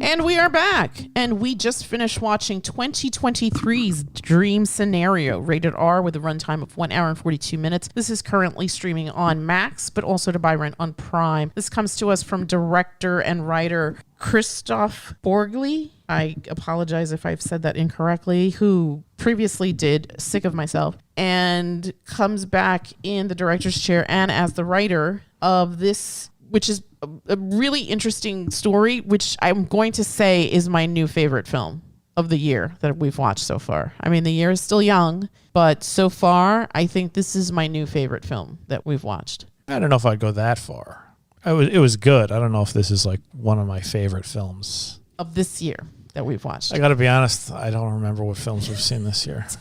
And we are back. And we just finished watching 2023's Dream Scenario, rated R with a runtime of 1 hour and 42 minutes. This is currently streaming on Max, but also to buy rent on Prime. This comes to us from director and writer Kristoffer Borgli. I apologize if I've said that incorrectly, who previously did Sick of Myself, and comes back in the director's chair and as the writer of this, which is a really interesting story, which I'm going to say is my new favorite film of the year that we've watched so far. I mean, the year is still young, but so far, I think this is my new favorite film that we've watched. I don't know if I'd go that far. It was good. I don't know if this is like one of my favorite films of this year that we've watched. I got to be honest, I don't remember what films we've seen this year. It's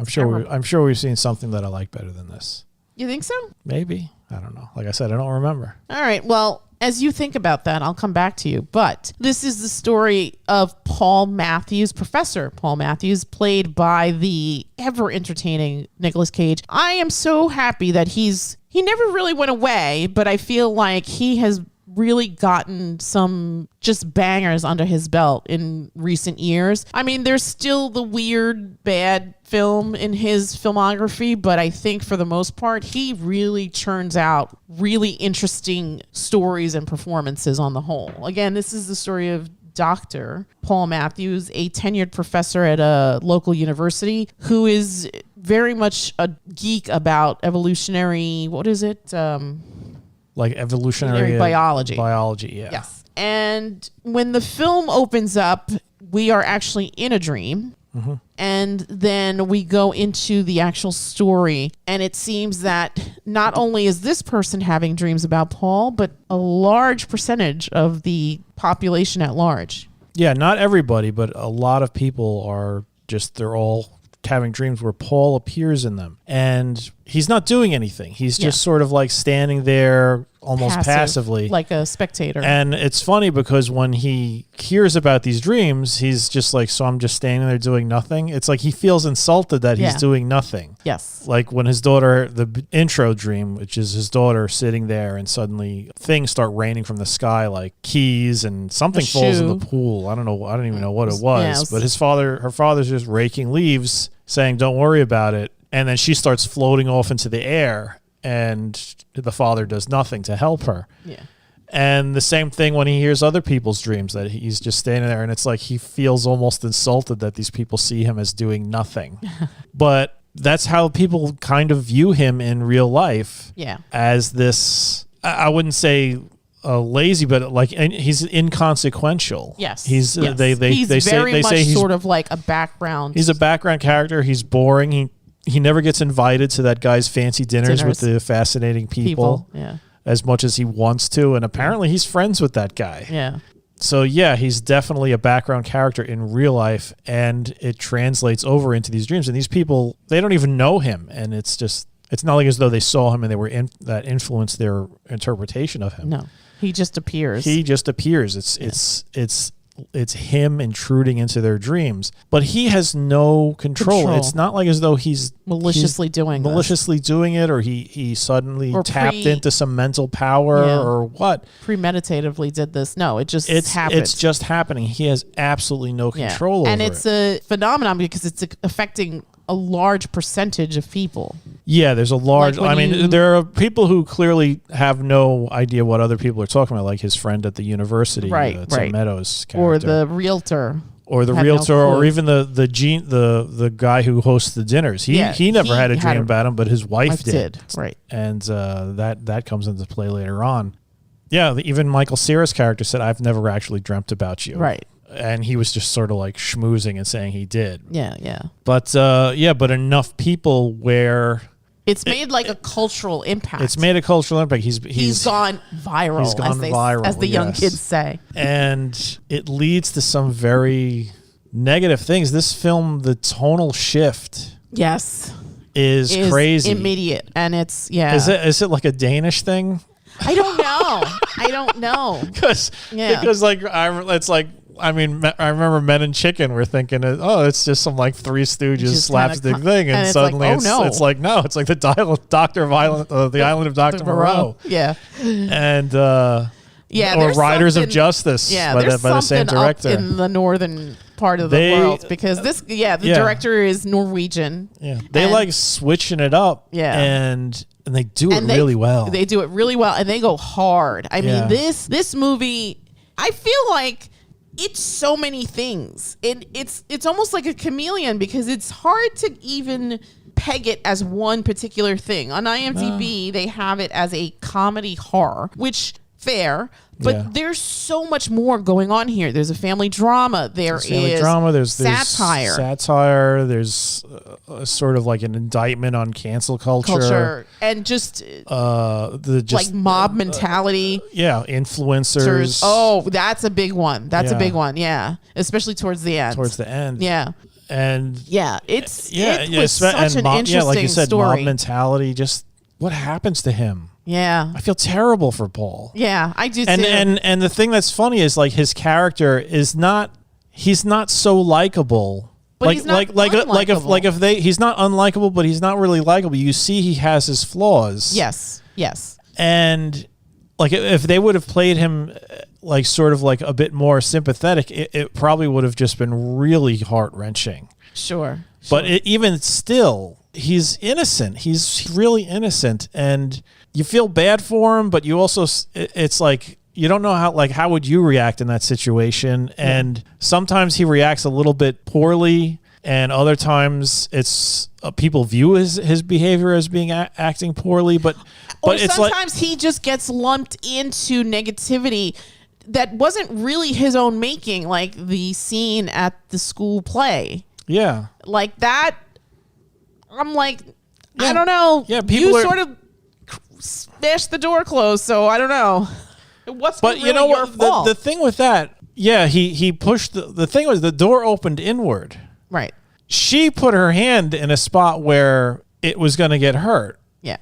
terrible. I'm sure we've seen something that I like better than this. You think so? Maybe. I don't know. Like I said, I don't remember. All right. Well, as you think about that, I'll come back to you. But this is the story of Paul Matthews, Professor Paul Matthews, played by the ever entertaining Nicolas Cage. I am so happy that he never really went away, but I feel like he has really gotten some just bangers under his belt in recent years. I mean, there's still the weird, bad film in his filmography, but I think for the most part, he really churns out really interesting stories and performances on the whole. Again, this is the story of Dr. Paul Matthews, a tenured professor at a local university who is very much a geek about evolutionary, what is it? Like evolutionary biology. Biology, yeah. Yes. And when the film opens up, we are actually in a dream. Mm-hmm. And then we go into the actual story. And it seems that not only is this person having dreams about Paul, but a large percentage of the population at large. Yeah, not everybody, but a lot of people are just, they're all having dreams where Paul appears in them. And he's not doing anything. He's just sort of like standing there almost passively. Like a spectator. And it's funny because when he hears about these dreams, he's just like, so I'm just standing there doing nothing. It's like he feels insulted that he's doing nothing. Yes. Like when his daughter, the intro dream, which is his daughter sitting there and suddenly things start raining from the sky, like keys, and something falls in the pool. I don't know. I don't even know what it was. But her father's just raking leaves saying, don't worry about it. And then she starts floating off into the air, and the father does nothing to help her. Yeah. And the same thing when he hears other people's dreams, that he's just standing there, and it's like he feels almost insulted that these people see him as doing nothing. But that's how people kind of view him in real life. Yeah. As this, I wouldn't say lazy, but like he's inconsequential. Yes. He's yes. They say he's sort of like a background. He's a background character. He's boring. He never gets invited to that guy's fancy dinners with the fascinating people as much as he wants to, and apparently he's friends with that guy. Yeah. So yeah, he's definitely a background character in real life, and it translates over into these dreams. And these people, they don't even know him, and it's not like as though they saw him and they were that influenced their interpretation of him. No, he just appears. It's him intruding into their dreams, but he has no control. It's not like as though he's maliciously doing it, or he suddenly tapped into some mental power or what. Premeditatively did this. No, it's happened. It's just happening. He has absolutely no control over it. And it's a phenomenon because it's affecting a large percentage of people. Yeah, there's a large... there are people who clearly have no idea what other people are talking about, like his friend at the university, Tim Meadows' character. Or the realtor. Or even the guy who hosts the dinners. He never had a dream about him, but his wife did. Right. And that comes into play later on. Yeah, even Michael Cera's character said, I've never actually dreamt about you. Right. And he was just sort of like schmoozing and saying he did. Yeah, yeah. But enough people where... It's made like a cultural impact. It's made a cultural impact. He's gone viral. He's gone viral, as the young kids say. And it leads to some very negative things. This film, the tonal shift... Yes. Is crazy. Immediate. And it's, Is it like a Danish thing? I don't know. Because I remember Men in Chicken were thinking, it's just some like Three Stooges slapstick thing, and suddenly it's like the Island of Dr. Moreau. Yeah, and or Riders of Justice by the same director. Up in the northern part of the world, because the director is Norwegian. Yeah, they like switching it up. Yeah, and they do it really well. They do it really well, and they go hard. I mean, this movie, I feel like it's so many things. It's almost like a chameleon, because it's hard to even peg it as one particular thing. On IMDb, they have it as a comedy horror, which fair, but there's so much more going on here. There's a family drama. There's satire. There's sort of like an indictment on cancel culture and just like mob mentality. Influencers. Oh, that's a big one. A big one. Yeah, especially towards the end. Yeah. And it's such an interesting like you said, story. Mob mentality. Just what happens to him? Yeah, I feel terrible for Paul. Yeah, I do too. And the thing that's funny is like his character is he's not so likable. But he's not unlikable. He's not unlikable, but he's not really likable. You see, he has his flaws. Yes. And like if they would have played him like sort of like a bit more sympathetic, it probably would have just been really heart-wrenching. Sure. But even still, he's innocent. He's really innocent, and you feel bad for him, but you also, it's like, you don't know how would you react in that situation. And sometimes he reacts a little bit poorly, and other times it's people view his behavior as being acting poorly, but it's sometimes he just gets lumped into negativity that wasn't really his own making, like the scene at the school play. Yeah. Like that, I'm like, I don't know. Yeah, people sort of smashed the door closed, so I don't know. It wasn't really you know your what? fault. The thing with that, he pushed the thing was the door opened inward. Right. She put her hand in a spot where it was going to get hurt. Yeah.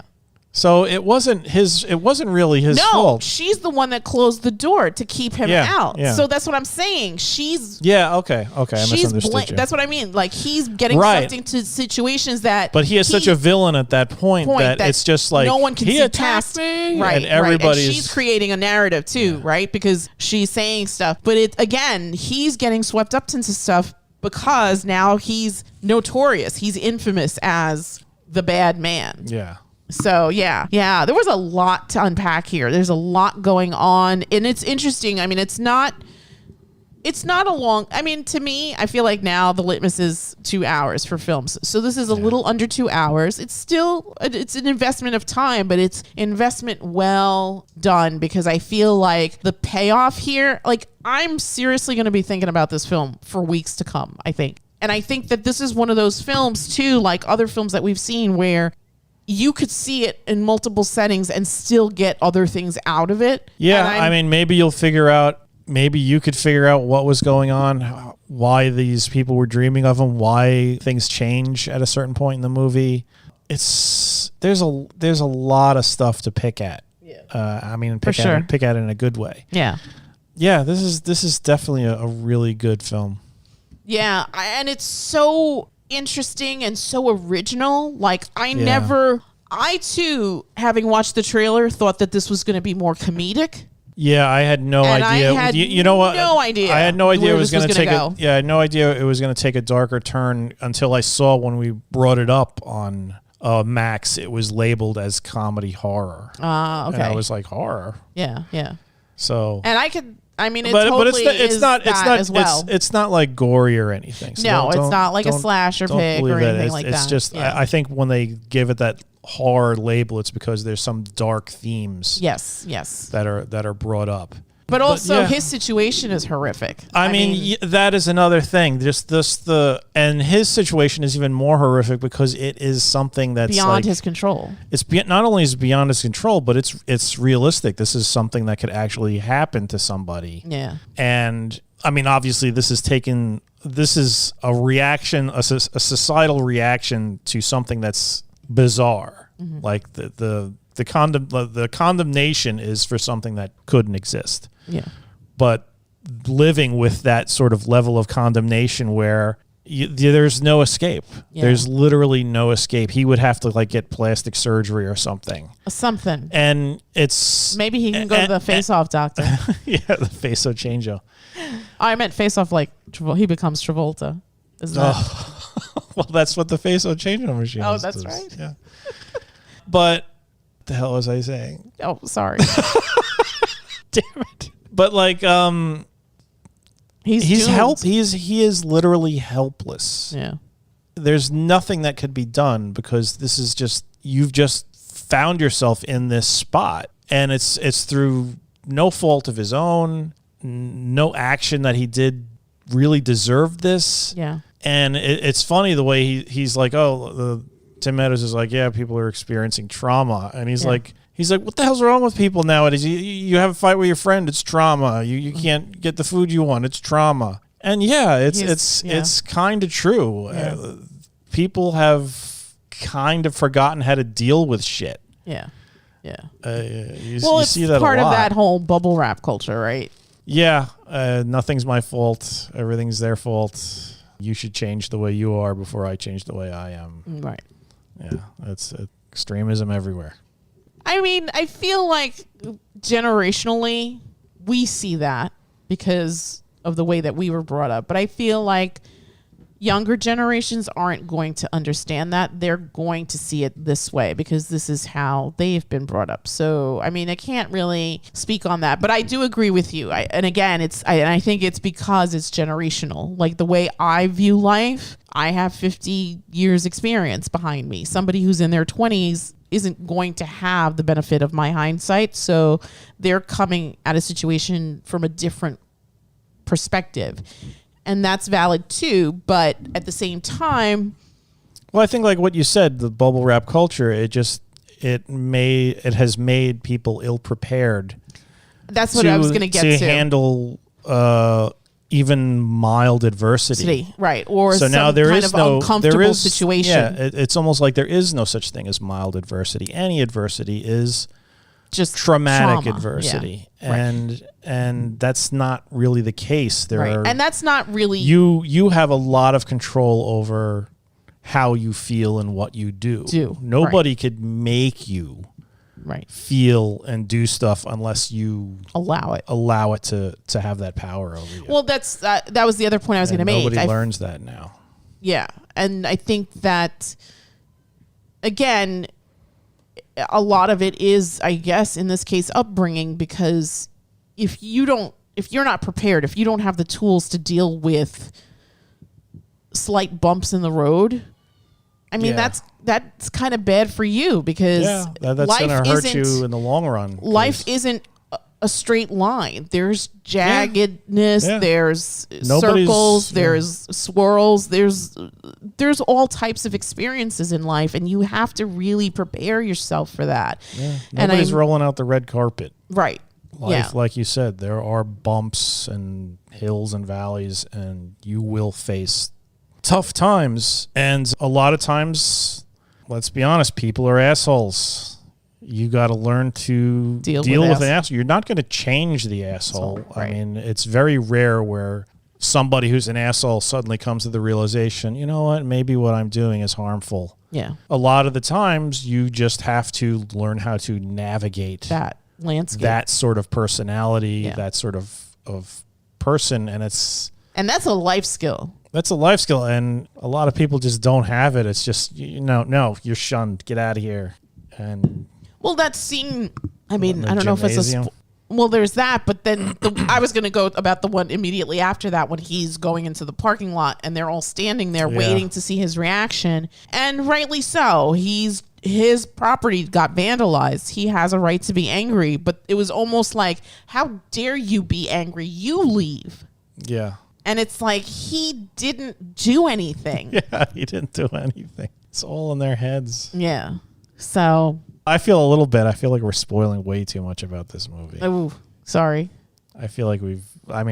So it wasn't really his fault. No, she's the one that closed the door to keep him out. Yeah. So that's what I'm saying. Okay. I misunderstood you. That's what I mean. Like, he's getting sucked into situations that. But he is such a villain at that point that it's just like, no one can see past me, right? And everybody's. And she's creating a narrative too, right? Because she's saying stuff, but he's getting swept up into stuff because now he's notorious. He's infamous as the bad man. Yeah. So there was a lot to unpack here. There's a lot going on, and it's interesting. I mean, it's not a long. I mean, to me, I feel like now the litmus is 2 hours for films. So this is a little under 2 hours. It's an investment of time, but it's investment well done, because I feel like the payoff here. Like, I'm seriously going to be thinking about this film for weeks to come, I think, and I think that this is one of those films too, like other films that we've seen, where you could see it in multiple settings and still get other things out of it. Yeah, I mean, maybe you could figure out what was going on, why these people were dreaming of him, why things change at a certain point in the movie. There's a lot of stuff to pick at. Yeah. I mean, pick at it in a good way. Yeah. Yeah, this is definitely a really good film. Yeah, and it's so interesting and so original. Like, I too, having watched the trailer, thought that this was going to be more comedic. Yeah, I had no idea. You know what? No idea. I had no idea it was going to take I had no idea it was going to take a darker turn until I saw when we brought it up on Max. It was labeled as comedy horror. Okay. And I was like, horror. Yeah. So. And it's not like gory or anything. So no, it's not like a slasher pick or anything like that. It's just, I think when they give it that horror label, it's because there's some dark themes. Yes. That are brought up. But also, his situation is horrific. I mean, that is another thing. And his situation is even more horrific because it is something that's beyond his control. It's not only is beyond his control, but it's realistic. This is something that could actually happen to somebody. Yeah. And I mean, obviously, this is a reaction, a societal reaction to something that's bizarre. Mm-hmm. Like the condemnation is for something that couldn't exist. Yeah. But living with that sort of level of condemnation where there's no escape. Yeah. There's literally no escape. He would have to like get plastic surgery or something. And it's maybe he can go to the face-off doctor. Yeah, the face-off change-o. I meant face-off like he becomes Travolta. Is that? Well, that's what the face-off change-o machine is. Oh, that's right. Yeah. But what the hell was I saying? Oh, sorry. Damn it. But like he is literally helpless. Yeah. There's nothing that could be done because this is just you've just found yourself in this spot, and it's through no fault of his own, no action that he did really deserved this. Yeah. And it's funny the way he's like, Tim Meadows is like, yeah, people are experiencing trauma, and he's like, what the hell's wrong with people nowadays? You have a fight with your friend, it's trauma. You can't get the food you want, it's trauma. And yeah, it's kind of true. Yeah. People have kind of forgotten how to deal with shit. Yeah, yeah. You see that part a lot. of that whole bubble wrap culture, right? Yeah, nothing's my fault. Everything's their fault. You should change the way you are before I change the way I am. Right. Yeah, that's extremism everywhere. I mean, I feel like generationally we see that because of the way that we were brought up. But I feel like younger generations aren't going to understand that. They're going to see it this way because this is how they've been brought up. So, I mean, I can't really speak on that, but I do agree with you. And I think it's because it's generational. Like the way I view life, I have 50 years experience behind me. Somebody who's in their 20s isn't going to have the benefit of my hindsight. So they're coming at a situation from a different perspective. And that's valid too, but at the same time, well, I think like what you said, the bubble wrap culture, it has made people ill prepared. That's what I was going to get to handle even mild adversity, right? Or so some now there kind is of uncomfortable situation. Yeah, it's almost like there is no such thing as mild adversity. Any adversity is just traumatic trauma. adversity, yeah. and that's not really the case. And that's not really you have a lot of control over how you feel and what you do. Nobody could make you feel and do stuff unless you allow it to have that power over you. Well, that was the other point I was going to make. Nobody learns that now. Yeah, and I think that again, a lot of it is, I guess, in this case, upbringing, because if you're not prepared, if you don't have the tools to deal with slight bumps in the road, I mean, that's kind of bad for you because that's going to hurt you in the long run. Life isn't a straight line. There's jaggedness, there's circles, there's swirls, there's all types of experiences in life, and you have to really prepare yourself for that. Yeah. Nobody's rolling out the red carpet. Right. Life, like you said, there are bumps and hills and valleys, and you will face tough times. And a lot of times, let's be honest, people are assholes. You got to learn to deal with an asshole. You're not going to change the asshole. Right. I mean, it's very rare where somebody who's an asshole suddenly comes to the realization, you know what, maybe what I'm doing is harmful. Yeah. A lot of the times, you just have to learn how to navigate that landscape, that sort of personality, that sort of person, and that's a life skill. That's a life skill, and a lot of people just don't have it. It's just, no, you're shunned. Get out of here. And well, that scene, I mean, I don't know if it's well, there's that, but then I was going to go about the one immediately after that when he's going into the parking lot and they're all standing there waiting to see his reaction. And rightly so. His property got vandalized. He has a right to be angry, but it was almost like, how dare you be angry? You leave. Yeah. And it's like, he didn't do anything. Yeah, he didn't do anything. It's all in their heads. Yeah. So I feel like we're spoiling way too much about this movie. Oh, sorry. I feel like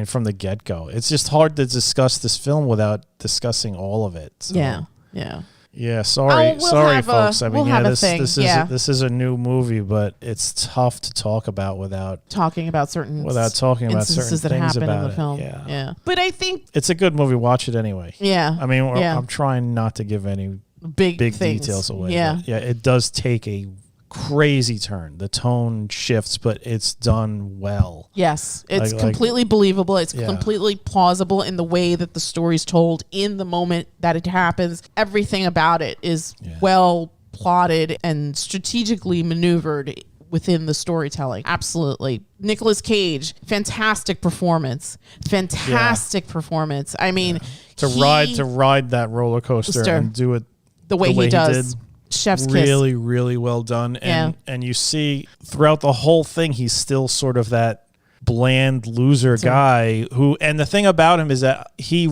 from the get-go. It's just hard to discuss this film without discussing all of it. So, yeah. Yeah, sorry, folks. I mean, this is a new movie, but it's tough to talk about without talking about certain instances that things happen about in the film. Yeah. But I think it's a good movie. Watch it anyway. Yeah. I mean, I'm trying not to give any big details away. Yeah. Yeah, it does take a crazy turn. The tone shifts, but it's done well. Yes, it's completely believable. It's completely plausible in the way that the story's told in the moment that it happens. Everything about it is well plotted and strategically maneuvered within the storytelling. Absolutely. Nicolas Cage, fantastic performance. I mean, to ride that roller coaster and do it the way he does. Chef's kiss. Really well done. And you see throughout the whole thing, he's still sort of that bland loser guy who, and the thing about him is that he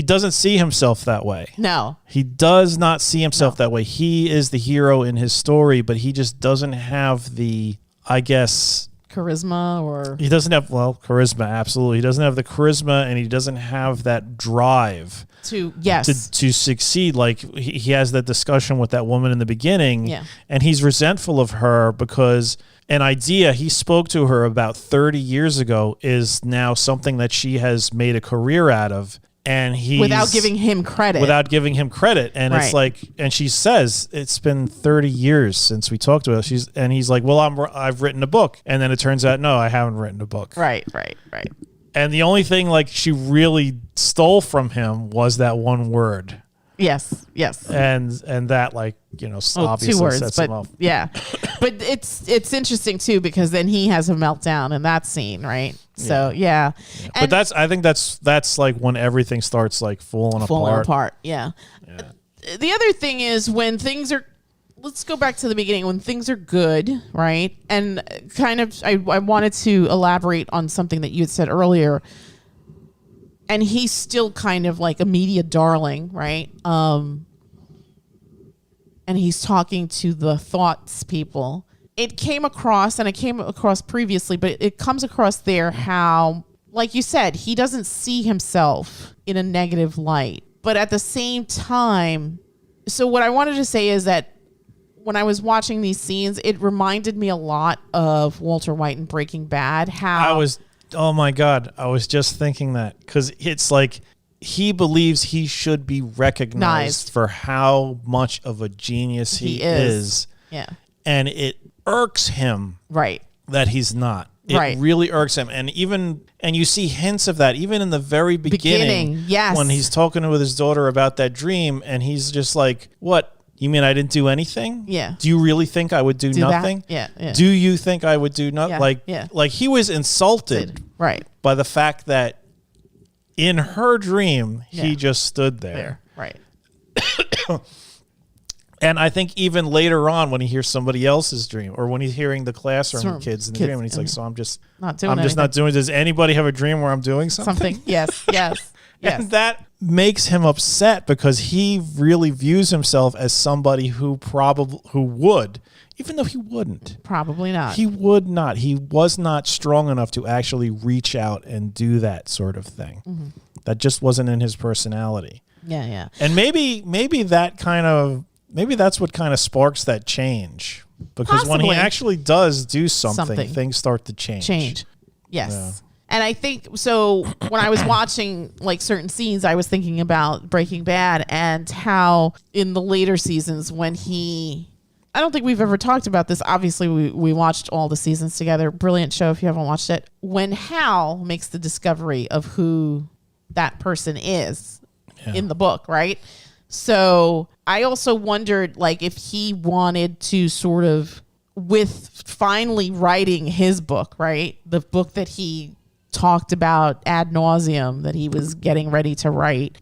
doesn't see himself that way. No. He does not see himself that way. He is the hero in his story, but he just doesn't have the, I guess, charisma, or he doesn't have charisma. Absolutely. He doesn't have the charisma, and he doesn't have that drive to succeed. Like he has that discussion with that woman in the beginning, and he's resentful of her because an idea he spoke to her about 30 years ago is now something that she has made a career out of, and without giving him credit. And it's like, and she says it's been 30 years since we talked to her. And he's like, well, I've written a book, and then it turns out no, I haven't written a book. Right. And the only thing like she really stole from him was that one word. Yes. And that, like, obviously 2 words, sets but him up. Yeah. But it's interesting too, because then he has a meltdown in that scene, right? So But I think that's like when everything starts like falling apart. Yeah. The other thing is when things are, let's go back to the beginning, when things are good, right? And kind of, I wanted to elaborate on something that you had said earlier. And he's still kind of like a media darling, right? And he's talking to the thoughts people. It came across, and it came across previously, but it comes across there how, like you said, he doesn't see himself in a negative light. But at the same time, so what I wanted to say is that when I was watching these scenes, it reminded me a lot of Walter White in Breaking Bad. Oh my God, I was just thinking that, because it's like he believes he should be recognized for how much of a genius he is. Yeah. And it irks him that he's not. It really irks him. And you see hints of that even in the very beginning when he's talking with his daughter about that dream, and he's just like, what? You mean I didn't do anything? Yeah. Do you really think I would do nothing? Yeah. Do you think I would do nothing? Like he was insulted by the fact that in her dream, he just stood there. Right. And I think even later on when he hears somebody else's dream, or when he's hearing the classroom kids in the dream, and he's like, so I'm just not doing it. Does anybody have a dream where I'm doing something? Yes. And that makes him upset, because he really views himself as somebody who would, even though he wouldn't. Probably not. He would not. He was not strong enough to actually reach out and do that sort of thing. Mm-hmm. That just wasn't in his personality. Yeah. And maybe that's what kind of sparks that change. Because when he actually does do something, things start to change. Yes. Yeah. And I think, so when I was watching like certain scenes, I was thinking about Breaking Bad and how in the later seasons when I don't think we've ever talked about this. Obviously, we watched all the seasons together. Brilliant show if you haven't watched it. When Hal makes the discovery of who that person is in the book, right? So I also wondered, like, if he wanted to sort of, with finally writing his book, right? The book that he talked about ad nauseum that he was getting ready to write.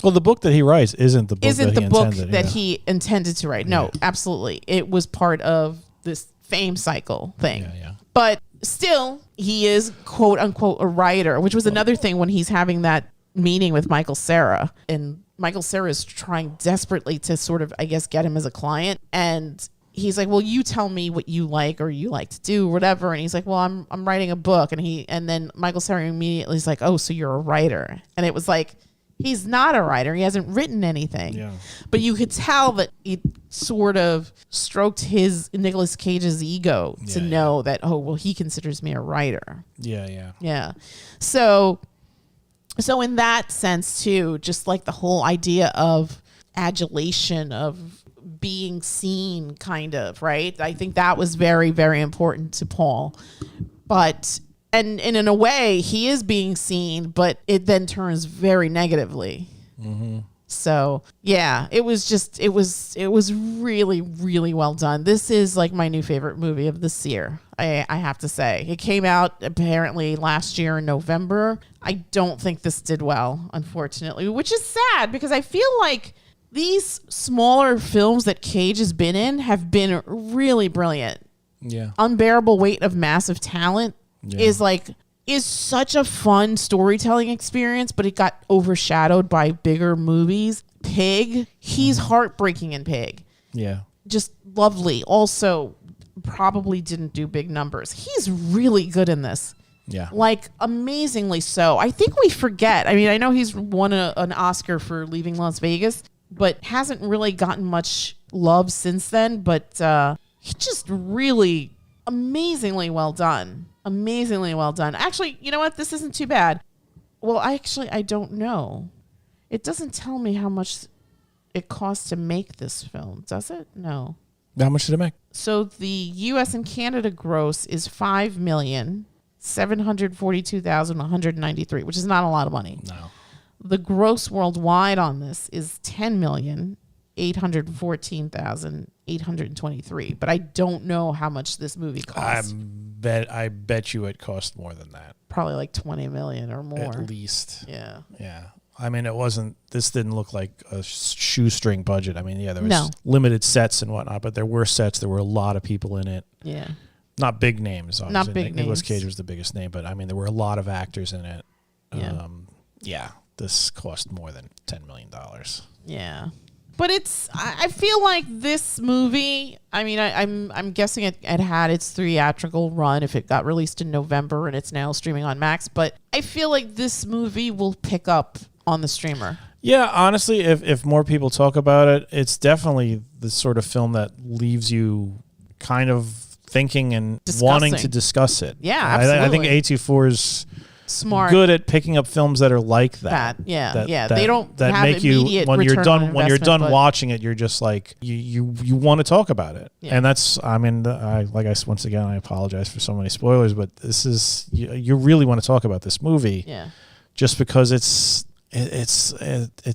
Well, the book that he writes isn't the book he intended to write. No, absolutely. It was part of this fame cycle thing. Yeah. But still, he is quote unquote a writer, which was another thing when he's having that meeting with Michael Cera, and Michael Cera is trying desperately to sort of, I guess, get him as a client. And he's like, well, you tell me what you like or you like to do, whatever. And he's like, well, I'm writing a book. And then Michael Cera immediately is like, oh, so you're a writer. And it was like, He's not a writer. He hasn't written anything. Yeah. But you could tell that it sort of stroked Nicolas Cage's ego to know that, oh, well, he considers me a writer. Yeah. Yeah. So in that sense, too, just like the whole idea of adulation, of being seen, kind of, right? I think that was very, very important to Paul. But... And in a way, he is being seen, but it then turns very negatively. Mm-hmm. So, yeah, it was really, really well done. This is like my new favorite movie of this year, I have to say. It came out apparently last year in November. I don't think this did well, unfortunately, which is sad because I feel like these smaller films that Cage has been in have been really brilliant. Yeah. Unbearable Weight of Massive Talent is such a fun storytelling experience, but it got overshadowed by bigger movies. Pig, he's heartbreaking in Pig. Yeah. Just lovely. Also, probably didn't do big numbers. He's really good in this. Yeah. Like, amazingly so. I think we forget. I mean, I know he's won an Oscar for Leaving Las Vegas, but hasn't really gotten much love since then. But he just really amazingly well done. Amazingly well done. Actually, you know what? This isn't too bad. Well, I don't know. It doesn't tell me how much it cost to make this film, does it? No. How much did it make? So the U.S. and Canada gross is $5,742,193, which is not a lot of money. No. The gross worldwide on this is $10,814,823, but I don't know how much this movie cost. I bet you it cost more than that. Probably like 20 million or more. At least. Yeah. Yeah. I mean, this didn't look like a shoestring budget. I mean, yeah, there was limited sets and whatnot, but there were sets. There were a lot of people in it. Yeah. Not big names, obviously. Not big names. Nicolas Cage was the biggest name, but I mean, there were a lot of actors in it. Yeah. This cost more than $10 million. Yeah. But I feel like this movie, I mean, I'm guessing it had its theatrical run if it got released in November and it's now streaming on Max. But I feel like this movie will pick up on the streamer. Yeah, honestly, if more people talk about it, it's definitely the sort of film that leaves you kind of thinking and wanting to discuss it. Yeah, absolutely. I think A24's smart, good at picking up films that are like that. They don't that have make you when you're done watching it, you're just like you want to talk about it. Yeah. And that's once again I apologize for so many spoilers, but this is you really want to talk about this movie. Yeah. Just because it's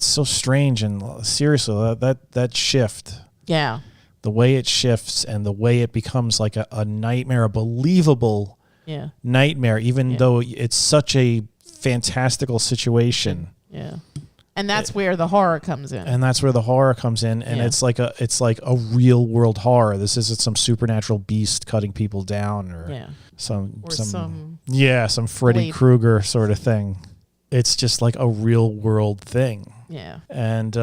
so strange and seriously that shift. Yeah. The way it shifts and the way it becomes like a nightmare, a believable nightmare, even though it's such a fantastical situation. Yeah. And that's where the horror comes in. And it's like a real world horror. This isn't some supernatural beast cutting people down or some Freddy Krueger sort of thing. It's just like a real world thing. Yeah. And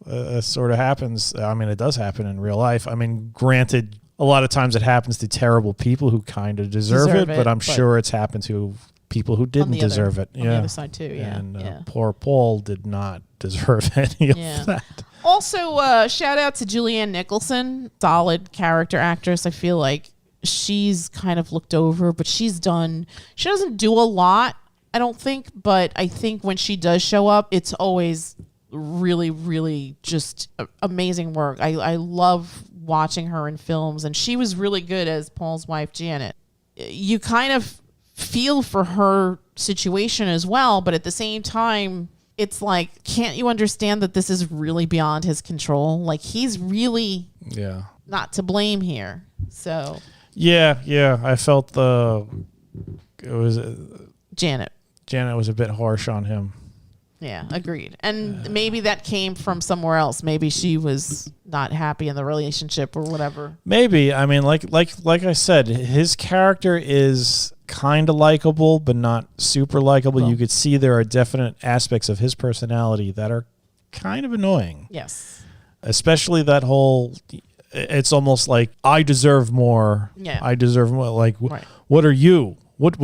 it sort of happens. I mean, it does happen in real life. I mean, granted, a lot of times it happens to terrible people who kind of deserve it, but I'm sure it's happened to people who didn't deserve it. On the other side too, And poor Paul did not deserve any of that. Also, shout out to Julianne Nicholson, solid character actress. I feel like she's kind of looked over, but she doesn't do a lot, I don't think, but I think when she does show up, it's always really, really just amazing work. I love watching her in films, and she was really good as Paul's wife, Janet. You kind of feel for her situation as well, but at the same time, it's like, can't you understand that this is really beyond his control? Like, he's really not to blame here. So I felt Janet was a bit harsh on him. Yeah, agreed. And maybe that came from somewhere else. Maybe she was not happy in the relationship or whatever. Maybe. I mean, like I said, his character is kind of likable, but not super likable. Well, you could see there are definite aspects of his personality that are kind of annoying. Yes. Especially that whole, it's almost like, I deserve more. Yeah. I deserve more. Like, what are you? What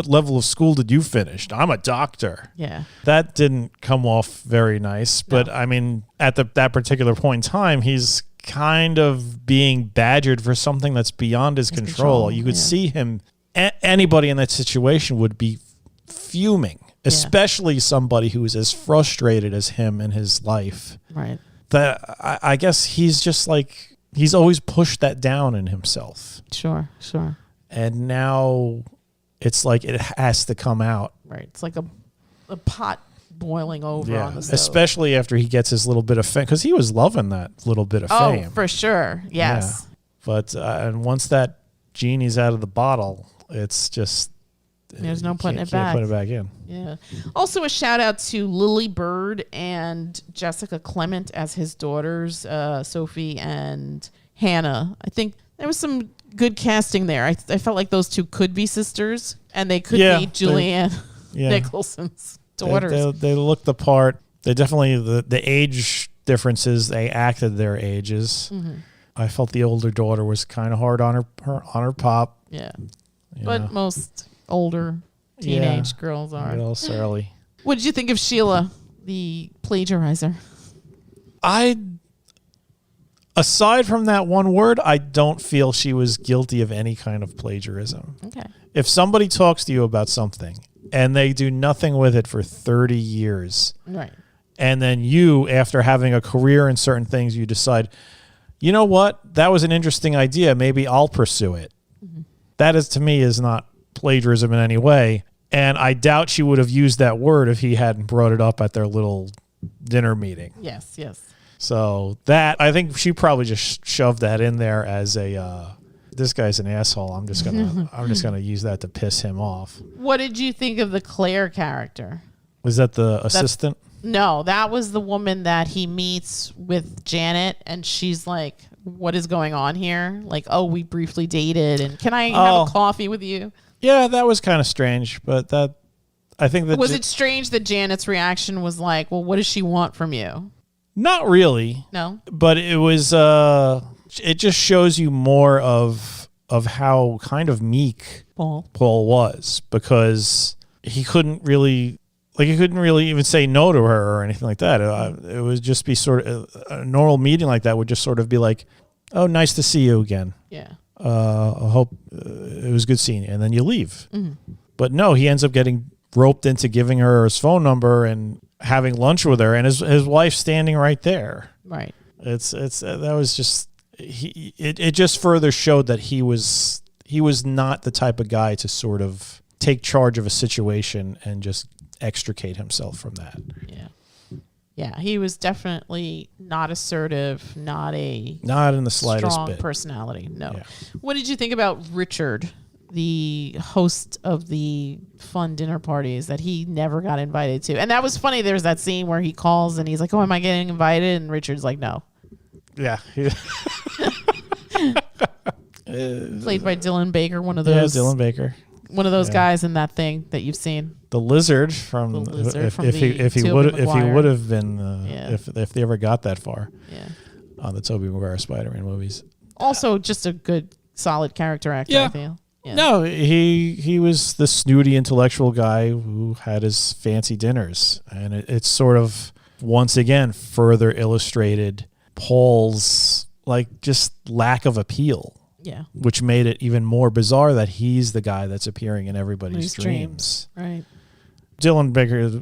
level of school did you finish? I'm a doctor. Yeah. That didn't come off very nice. But, I mean, at that particular point in time, he's kind of being badgered for something that's beyond his control. You could see him, anybody in that situation would be fuming, especially somebody who is as frustrated as him in his life. Right. That I guess he's just like, he's always pushed that down in himself. Sure. And now it's like it has to come out. Right. It's like a pot boiling over on the stove. Especially after he gets his little bit of fame, because he was loving that little bit of fame. Oh, for sure. Yes. Yeah. But and once that genie's out of the bottle, it's just there's no putting it Can't back. put it back in. Yeah. Also, a shout out to Lily Bird and Jessica Clement as his daughters, Sophie and Hannah. I think there was some good casting there. I felt like those two could be sisters, and they could be Julianne Nicholson's daughters. They look the part. They definitely, the age differences, they acted their ages. Mm-hmm. I felt the older daughter was kind of hard on her pop. Yeah. But most older teenage girls are. A little surly. What did you think of Sheila, the plagiarizer? Aside from that one word, I don't feel she was guilty of any kind of plagiarism. Okay. If somebody talks to you about something and they do nothing with it for 30 years, right, and then you, after having a career in certain things, you decide, you know what, that was an interesting idea, maybe I'll pursue it. Mm-hmm. That is, to me, is not plagiarism in any way. And I doubt she would have used that word if he hadn't brought it up at their little dinner meeting. Yes. So that, I think she probably just shoved that in there as a, this guy's an asshole. I'm just gonna use that to piss him off. What did you think of the Claire character? Was that the assistant? No, that was the woman that he meets with Janet, and she's like, what is going on here? Like, oh, we briefly dated, and can I have a coffee with you? Yeah, that was kind of strange, but I think that... Was it strange that Janet's reaction was like, well, what does she want from you? Not really. No? But it was... it just shows you more of how kind of meek Paul was, because he couldn't really even say no to her or anything like that. It would just be sort of a normal meeting like that would just sort of be like, oh, nice to see you again. Yeah. I hope it was good seeing you. And then you leave. Mm-hmm. But no, he ends up getting roped into giving her his phone number and having lunch with her, and his wife standing right there. Right. It's that was just... It just further showed that he was not the type of guy to sort of take charge of a situation and just extricate himself from that. Yeah, he was definitely not assertive, not in the slightest strong bit. Personality. No. Yeah. What did you think about Richard, the host of the fun dinner parties that he never got invited to? And that was funny. There's that scene where he calls and he's like, "Oh, am I getting invited?" And Richard's like, "No." Yeah. Played by Dylan Baker, one of those. Yeah, Dylan Baker. One of those guys in that thing that you've seen. The lizard from if he would have been if they ever got that far. Yeah. On the Tobey Maguire Spider-Man movies. Also, just a good, solid character actor. I feel. Yeah. No, he was the snooty intellectual guy who had his fancy dinners, and it's sort of once again further illustrated Paul's just lack of appeal. Yeah. Which made it even more bizarre that he's the guy that's appearing in everybody's dreams. Right. Dylan Baker,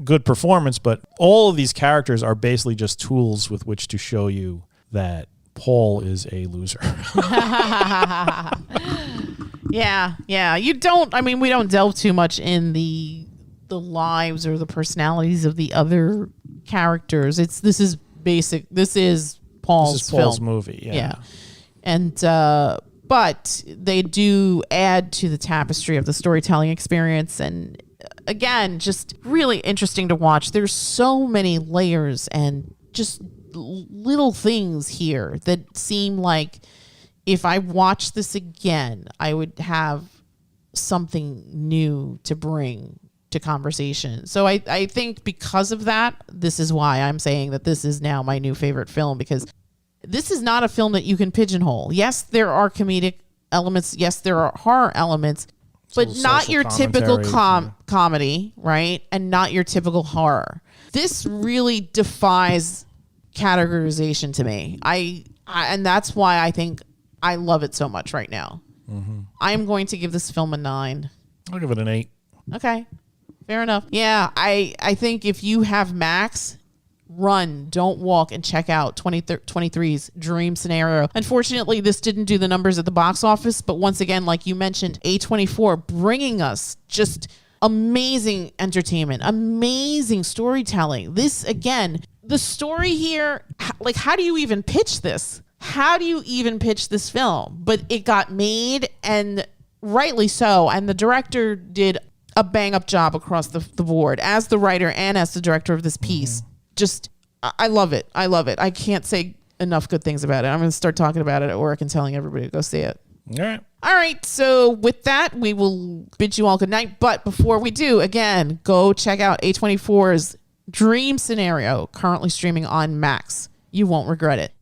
good performance, but all of these characters are basically just tools with which to show you that Paul is a loser. Yeah. We don't delve too much in the lives or the personalities of the other characters. This is Paul's film. Movie. Yeah. And but they do add to the tapestry of the storytelling experience, and again, just really interesting to watch. There's so many layers and just little things here that seem like if I watch this again, I would have something new to bring to conversation. So I think because of that, this is why I'm saying that this is now my new favorite film, because this is not a film that you can pigeonhole. Yes, there are comedic elements. Yes, there are horror elements. but not your typical comedy, right? And not your typical horror. This really defies categorization to me. And that's why I think I love it so much right now. Mm-hmm. I am going to give this film a 9. I'll give it an 8. Okay. Fair enough. Yeah, I think if you have Max, run, don't walk, and check out 2023's Dream Scenario. Unfortunately, this didn't do the numbers at the box office, but once again, like you mentioned, A24 bringing us just amazing entertainment, amazing storytelling. This, again, the story here, like, how do you even pitch this? How do you even pitch this film? But it got made, and rightly so, and the director did a bang-up job across the board as the writer and as the director of this piece. Just, I love it. I love it. I can't say enough good things about it. I'm going to start talking about it at work and telling everybody to go see it. All right. All right. So with that, we will bid you all good night. But before we do, again, go check out A24's Dream Scenario, currently streaming on Max. You won't regret it.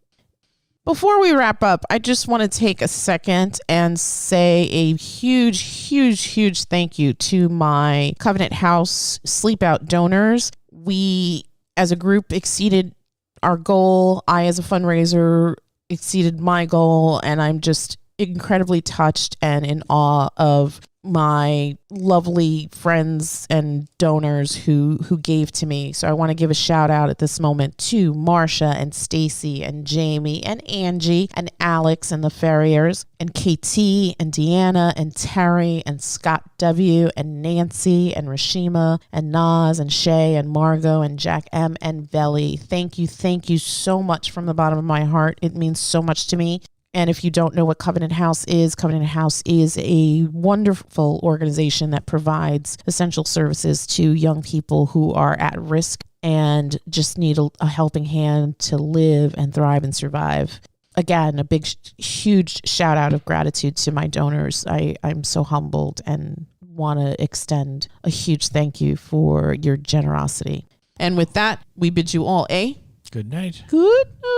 Before we wrap up, I just want to take a second and say a huge, huge, huge thank you to my Covenant House Sleep Out donors. We, as a group, exceeded our goal. I, as a fundraiser, exceeded my goal, and I'm just incredibly touched and in awe of my lovely friends and donors who gave to me. So I want to give a shout out at this moment to Marsha and Stacey and Jamie and Angie and Alex and the Ferriers and KT and Deanna and Terry and Scott W and Nancy and Rashema and Naz and Shay and Margot and Jack M and Veli. Thank you so much from the bottom of my heart. It means so much to me. And if you don't know what Covenant House is a wonderful organization that provides essential services to young people who are at risk and just need a helping hand to live and thrive and survive. Again, a big, huge shout out of gratitude to my donors. I'm so humbled and want to extend a huge thank you for your generosity. And with that, we bid you all a good night. Good night.